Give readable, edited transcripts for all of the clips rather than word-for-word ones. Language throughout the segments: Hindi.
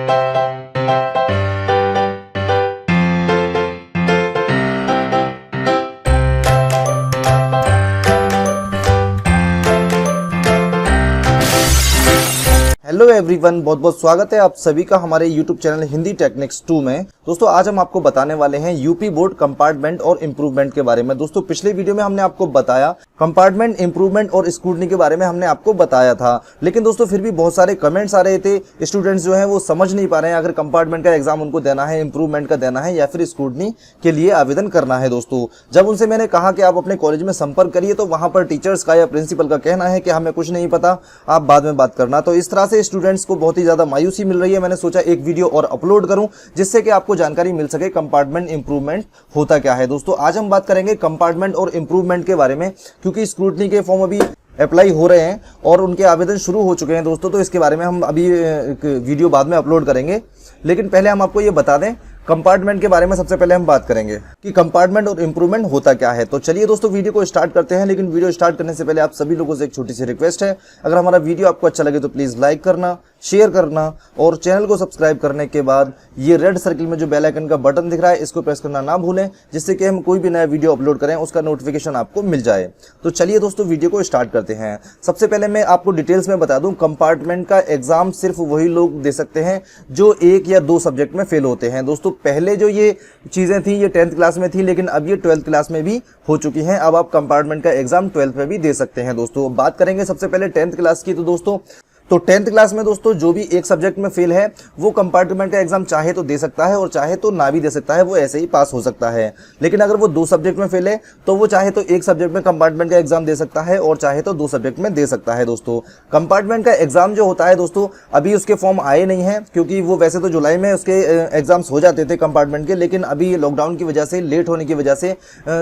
हेलो एवरीवन, बहुत बहुत स्वागत है आप सभी का हमारे यूट्यूब चैनल हिंदी टेक्निक्स 2 में। दोस्तों आज हम आपको बताने वाले हैं यूपी बोर्ड कंपार्टमेंट और इम्प्रूवमेंट के बारे में। दोस्तों पिछले वीडियो में हमने आपको बताया कंपार्टमेंट, इम्प्रूवमेंट और स्क्रूटनी के बारे में हमने आपको बताया था, लेकिन दोस्तों फिर भी बहुत सारे कमेंट्स आ रहे थे। स्टूडेंट्स जो है वो समझ नहीं पा रहे हैं अगर कंपार्टमेंट का एग्जाम उनको देना है, इम्प्रूवमेंट का देना है या फिर स्क्रूटनी के लिए आवेदन करना है। दोस्तों जब उनसे मैंने कहा कि आप अपने कॉलेज में संपर्क करिए तो वहां पर टीचर्स का या प्रिंसिपल का कहना है कि हमें कुछ नहीं पता, आप बाद में बात करना। तो इस तरह से स्टूडेंट्स को बहुत ही ज्यादा मायूसी मिल रही है। मैंने सोचा एक वीडियो और अपलोड करूं जिससे कि आपको जानकारी मिल सके कंपार्टमेंट इम्प्रूवमेंट होता क्या है। दोस्तों आज हम बात करेंगे कंपार्टमेंट और इम्प्रूवमेंट के बारे में, क्योंकि स्क्रूटनी के फॉर्म अभी अप्लाई हो रहे हैं और उनके आवेदन शुरू हो चुके हैं दोस्तों। तो इसके बारे में हम अभी एक वीडियो बाद में अपलोड करेंगे, लेकिन पहले हम आपको ये बता दें कंपार्टमेंट के बारे में। सबसे पहले हम बात करेंगे कि कंपार्टमेंट और इम्प्रूवमेंट होता क्या है। तो चलिए दोस्तों वीडियो को स्टार्ट करते हैं, लेकिन वीडियो स्टार्ट करने से पहले आप सभी लोगों से एक छोटी सी रिक्वेस्ट है, अगर हमारा वीडियो आपको अच्छा लगे तो प्लीज लाइक करना, शेयर करना और चैनल को सब्सक्राइब करने के बाद ये रेड सर्किल में जो बेल आइकन का बटन दिख रहा है इसको प्रेस करना ना भूलें, जिससे कि हम कोई भी नया वीडियो अपलोड करें उसका नोटिफिकेशन आपको मिल जाए। तो चलिए दोस्तों वीडियो को स्टार्ट करते हैं। सबसे पहले मैं आपको डिटेल्स में बता दूं, कंपार्टमेंट का एग्जाम सिर्फ वही लोग दे सकते हैं जो 1 या 2 सब्जेक्ट में फेल होते हैं। दोस्तों पहले जो ये चीजें थी ये 10th क्लास में थी, लेकिन अब ये 12th क्लास में भी हो चुकी हैं। अब आप कंपार्टमेंट का एग्जाम 12th में भी दे सकते हैं। दोस्तों बात करेंगे सबसे पहले 10th क्लास की। तो 10th क्लास में दोस्तों जो भी एक सब्जेक्ट में फेल है वो कंपार्टमेंट का एग्जाम चाहे तो दे सकता है और चाहे तो ना भी दे सकता है, वो ऐसे ही पास हो सकता है। लेकिन अगर वो 2 सब्जेक्ट में फेल है तो वो चाहे तो एक सब्जेक्ट में कंपार्टमेंट का एग्जाम दे सकता है और चाहे तो 2 सब्जेक्ट में दे सकता है। दोस्तों कंपार्टमेंट का एग्जाम जो होता है दोस्तों अभी उसके फॉर्म आए नहीं है, क्योंकि वो वैसे तो जुलाई में उसके एग्जाम्स हो जाते थे कंपार्टमेंट के, लेकिन अभी लॉकडाउन की वजह से, लेट होने की वजह से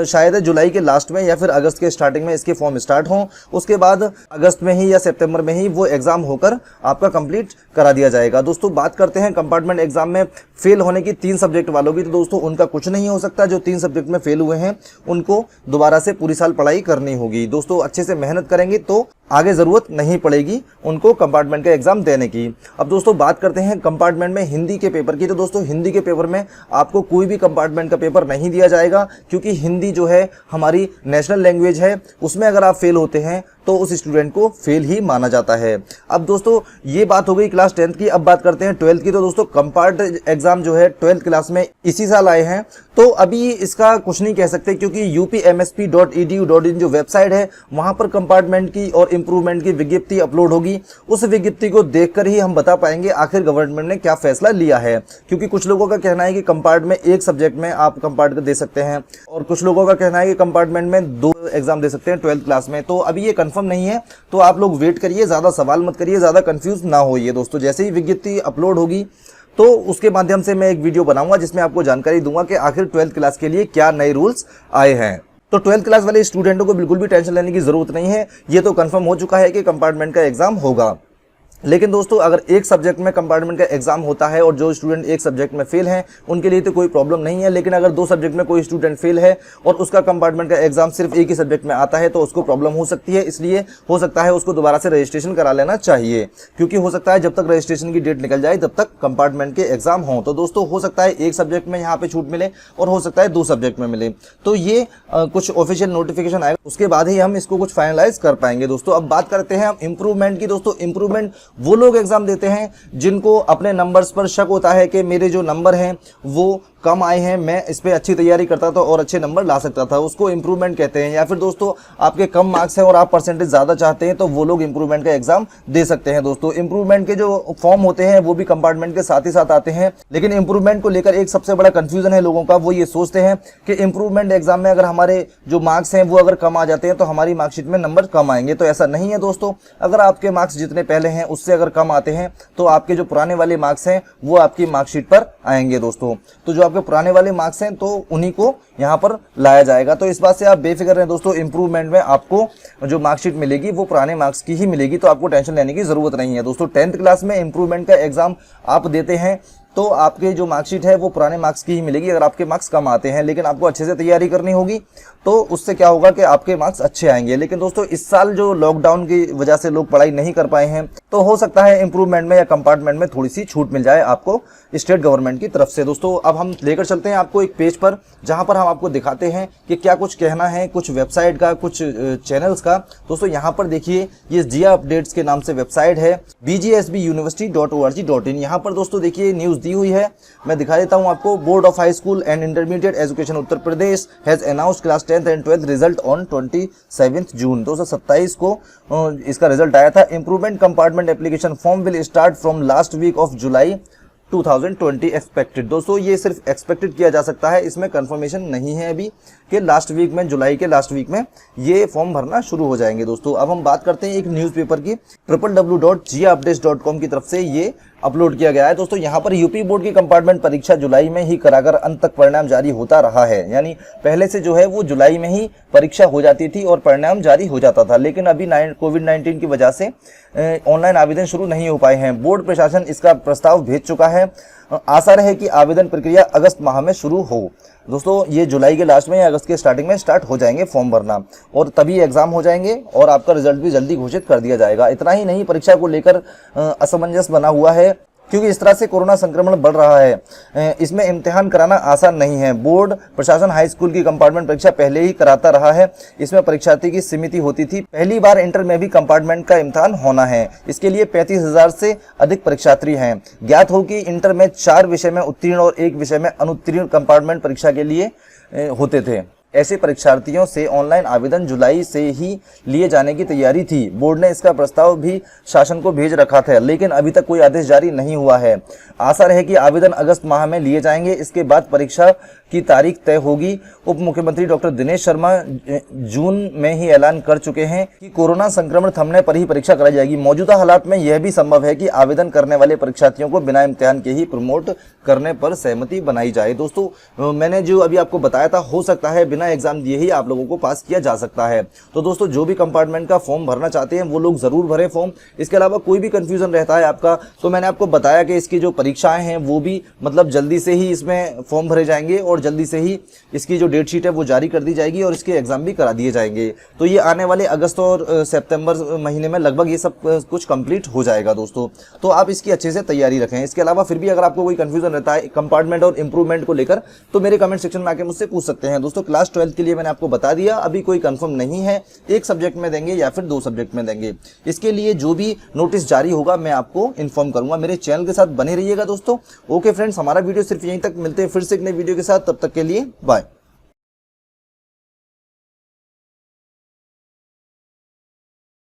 शायद जुलाई के लास्ट में या फिर अगस्त के स्टार्टिंग में इसके फॉर्म स्टार्ट हों। उसके बाद अगस्त में ही या सितंबर में ही वो एग्जाम होकर आपका कंप्लीट करा दिया जाएगा। दोस्तों बात करते हैं कंपार्टमेंट एग्जाम में फेल होने की 3 सब्जेक्ट वालों की। तो दोस्तों उनका कुछ नहीं हो सकता, जो 3 सब्जेक्ट में फेल हुए हैं उनको दोबारा से पूरी साल पढ़ाई करनी होगी। दोस्तों अच्छे से मेहनत करेंगे तो आगे जरूरत नहीं पड़ेगी उनको कंपार्टमेंट का एग्जाम देने की। अब दोस्तों बात करते हैं कंपार्टमेंट में हिंदी के पेपर की। तो दोस्तों हिंदी के पेपर में आपको कोई भी कंपार्टमेंट का पेपर नहीं दिया जाएगा, क्योंकि हिंदी जो है हमारी नेशनल लैंग्वेज है, उसमें अगर आप फेल होते हैं तो उस स्टूडेंट को फेल ही माना जाता है। अब दोस्तों ये बात हो गई क्लास 10th की। अब बात करते हैं 12th की। तो दोस्तों कंपार्ट एग्जाम जो है 12th क्लास में इसी साल आए हैं, तो अभी इसका कुछ नहीं कह सकते, क्योंकि upmsp.edu.in जो वेबसाइट है वहां पर कंपार्टमेंट की और इम्प्रूवमेंट की विज्ञप्ति अपलोड होगी। उस विज्ञप्ति को देखकर ही हम बता पाएंगे आखिर गवर्नमेंट ने क्या फैसला लिया है, क्योंकि कुछ लोगों का कहना है कि कंपार्ट में एक सब्जेक्ट में आप कंपार्ट दे सकते हैं और कुछ लोगों का कहना है कि कंपार्टमेंट में 2 एग्जाम दे सकते हैं 12th क्लास में। तो अभी ये कंफर्म नहीं है, तो आप लोग वेट करिए, ज्यादा सवाल मत करिए, ज्यादा कंफ्यूज ना होइए। दोस्तों जैसे ही विज्ञप्ति अपलोड होगी तो उसके माध्यम से मैं एक वीडियो बनाऊंगा जिसमें आपको जानकारी दूंगा कि आखिर 12th क्लास के लिए क्या नए रूल्स आए हैं। तो 12th क्लास वाले स्टूडेंटों को बिल्कुल भी टेंशन लेने की जरूरत नहीं है, ये तो कंफर्म हो चुका है कि कंपार्टमेंट का एग्जाम होगा। लेकिन दोस्तों अगर एक सब्जेक्ट में कंपार्टमेंट का एग्जाम होता है और जो स्टूडेंट एक सब्जेक्ट में फेल हैं उनके लिए तो कोई प्रॉब्लम नहीं है, लेकिन अगर 2 सब्जेक्ट में कोई स्टूडेंट फेल है और उसका कंपार्टमेंट का एग्जाम सिर्फ एक ही सब्जेक्ट में आता है तो उसको प्रॉब्लम हो सकती है। इसलिए हो सकता है उसको दोबारा से रजिस्ट्रेशन करा लेना चाहिए, क्योंकि हो सकता है जब तक रजिस्ट्रेशन की डेट निकल जाए तब तक कंपार्टमेंट के एग्जाम हो। तो दोस्तों हो सकता है एक सब्जेक्ट में यहाँ पे छूट मिले और हो सकता है 2 सब्जेक्ट में मिले। तो ये कुछ ऑफिशियल नोटिफिकेशन आएगा, उसके बाद ही हम इसको कुछ फाइनलाइज कर पाएंगे। दोस्तों अब बात करते हैं हम इम्प्रूवमेंट की। दोस्तों इम्प्रूवमेंट वो लोग एग्जाम देते हैं जिनको अपने नंबर्स पर शक होता है कि मेरे जो नंबर हैं वो कम आए हैं, मैं इस पे अच्छी तैयारी करता था और अच्छे नंबर ला सकता था, उसको इम्प्रूवमेंट कहते हैं। या फिर दोस्तों आपके कम मार्क्स हैं और आप परसेंटेज ज्यादा चाहते हैं तो वो लोग इम्प्रूवमेंट का एग्जाम दे सकते हैं। दोस्तों इम्प्रूवमेंट के जो फॉर्म होते हैं वो भी कंपार्टमेंट के साथ ही साथ आते हैं, लेकिन इम्प्रूवमेंट को लेकर एक सबसे बड़ा कंफ्यूजन है लोगों का। वो ये सोचते हैं कि इम्प्रूवमेंट एग्जाम में अगर हमारे जो मार्क्स हैं वो अगर कम आ जाते हैं तो हमारी मार्कशीट में नंबर कम आएंगे। तो ऐसा नहीं है दोस्तों, अगर आपके मार्क्स जितने पहले हैं उससे अगर कम आते हैं तो आपके जो पुराने वाले मार्क्स हैं वो आपकी मार्कशीट पर आएंगे। दोस्तों तो जो आपके पुराने वाले मार्क्स हैं तो उन्हीं को यहाँ पर लाया जाएगा। तो इस बात से आप बेफिक्र रहें दोस्तों, इंप्रूवमेंट में आपको जो मार्कशीट मिलेगी वो पुराने मार्क्स की ही मिलेगी, तो आपको टेंशन लेने की जरूरत नहीं है। दोस्तों 10th क्लास में इंप्रूवमेंट का एग्जाम आप देते हैं तो आपके जो मार्कशीट है वो पुराने मार्क्स की ही मिलेगी अगर आपके मार्क्स कम आते हैं, लेकिन आपको अच्छे से तैयारी करनी होगी तो उससे क्या होगा कि आपके मार्क्स अच्छे आएंगे। लेकिन दोस्तों इस साल जो लॉकडाउन की वजह से लोग पढ़ाई नहीं कर पाए हैं, तो हो सकता है इंप्रूवमेंट में या कंपार्टमेंट में थोड़ी सी छूट मिल जाए आपको स्टेट गवर्नमेंट की तरफ से। दोस्तों अब हम लेकर चलते हैं आपको एक पेज पर, जहां पर हम आपको दिखाते हैं कि क्या कुछ कहना है कुछ वेबसाइट का, कुछ चैनल्स का। दोस्तों यहाँ पर देखिए, ये जिया अपडेट्स के नाम से वेबसाइट है bgsbuniversity.org.in। यहाँ पर दोस्तों देखिए न्यूज दी हुई है, मैं दिखा देता हूँ आपको। Board of high school and intermediate education Uttar Pradesh has announced class 10th and 12th result on 27 June. 227 को इसका रिजल्ट आया था। Improvement compartment application form will start from last week of July 2020 expected. दोस्तों ये सिर्फ एक्सपेक्टेड किया जा सकता है, इसमें कंफर्मेशन नहीं है अभी कि लास्ट वीक में, जुलाई के लास्ट वीक में ये फॉर्म भरना शुरू हो जाएंगे। दोस्तों अब हम बात करते हैं एक न्यूज़पेपर की, www.giaupdates.com की तरफ से ये अपलोड किया गया है। दोस्तों यहाँ पर यूपी बोर्ड की कंपार्टमेंट परीक्षा जुलाई में ही कराकर अंत तक परिणाम जारी होता रहा है। यानी पहले से जो है वो जुलाई में ही परीक्षा हो जाती थी और परिणाम जारी हो जाता था, लेकिन अभी कोविड-19 की वजह से ऑनलाइन आवेदन शुरू नहीं हो पाए हैं। बोर्ड प्रशासन इसका प्रस्ताव भेज चुका है। आशा है कि आवेदन प्रक्रिया अगस्त माह में शुरू हो। दोस्तों ये जुलाई के लास्ट में या अगस्त के स्टार्टिंग में स्टार्ट हो जाएंगे फॉर्म भरना, और तभी एग्जाम हो जाएंगे और आपका रिजल्ट भी जल्दी घोषित कर दिया जाएगा। इतना ही नहीं, परीक्षा को लेकर असमंजस बना हुआ है क्योंकि इस तरह से कोरोना संक्रमण बढ़ रहा है। इसमें इम्तिहान कराना आसान नहीं है। बोर्ड प्रशासन हाई स्कूल की कंपार्टमेंट परीक्षा पहले ही कराता रहा है। इसमें परीक्षार्थी की सीमित होती थी। पहली बार इंटर में भी कंपार्टमेंट का इम्तिहान होना है। इसके लिए 35,000 से अधिक परीक्षार्थी हैं। ज्ञात हो कि इंटर में 4 विषय में उत्तीर्ण और 1 विषय में अनुत्तीर्ण कंपार्टमेंट परीक्षा के लिए होते थे। ऐसे परीक्षार्थियों से ऑनलाइन आवेदन जुलाई से ही लिए जाने की तैयारी थी। बोर्ड ने इसका प्रस्ताव भी शासन को भेज रखा था, लेकिन अभी तक कोई आदेश जारी नहीं हुआ है। आशा है कि आवेदन अगस्त माह में लिए जाएंगे। इसके बाद परीक्षा की तारीख तय होगी। उप मुख्यमंत्री डॉक्टर दिनेश शर्मा जून में ही ऐलान कर चुके हैं कि कोरोना संक्रमण थमने पर ही परीक्षा कराई जाएगी। मौजूदा हालात में यह भी संभव है कि आवेदन करने वाले परीक्षार्थियों को बिना इम्तिहान के ही प्रमोट करने पर सहमति बनाई जाए। दोस्तों मैंने जो अभी आपको बताया था, हो सकता है बिना एग्जाम दिए ही आप लोगों को पास किया जा सकता है। तो दोस्तों जो भी कंपार्टमेंट का फॉर्म भरना चाहते हैं वो लोग जरूर भरें फॉर्म। इसके अलावा कोई भी कंफ्यूजन रहता है आपका, तो मैंने आपको बताया कि इसकी जो परीक्षाएं हैं वो भी मतलब जल्दी से ही इसमें फॉर्म भरे जाएंगे और जल्दी से ही इसकी जो डेट शीट है वो जारी कर दी जाएगी और इसके एग्जाम भी करा दिए जाएंगे। तो ये आने वाले अगस्त और सितंबर महीने में लगभग ये सब कुछ कंप्लीट हो जाएगा दोस्तों। तो आप इसकी अच्छे से तैयारी रखें। इसके अलावा फिर भी अगर आपको कोई कंफ्यूजन रहता है कंपार्टमेंट और इंप्रूवमेंट को लेकर, तो मेरे कमेंट सेक्शन में आके मुझसे पूछ सकते हैं। दोस्तों क्लास 12 के लिए मैंने आपको बता दिया, अभी कोई कंफर्म नहीं है, एक सब्जेक्ट में देंगे या फिर 2 सब्जेक्ट में देंगे। इसके लिए जो भी नोटिस जारी होगा मैं आपको इन्फॉर्म करूंगा। मेरे चैनल के साथ बने रहिएगा दोस्तों। ओके फ्रेंड्स, हमारा वीडियो सिर्फ यहीं तक, मिलते हैं फिर से एक नई वीडियो के साथ। तब तक के लिए बाय।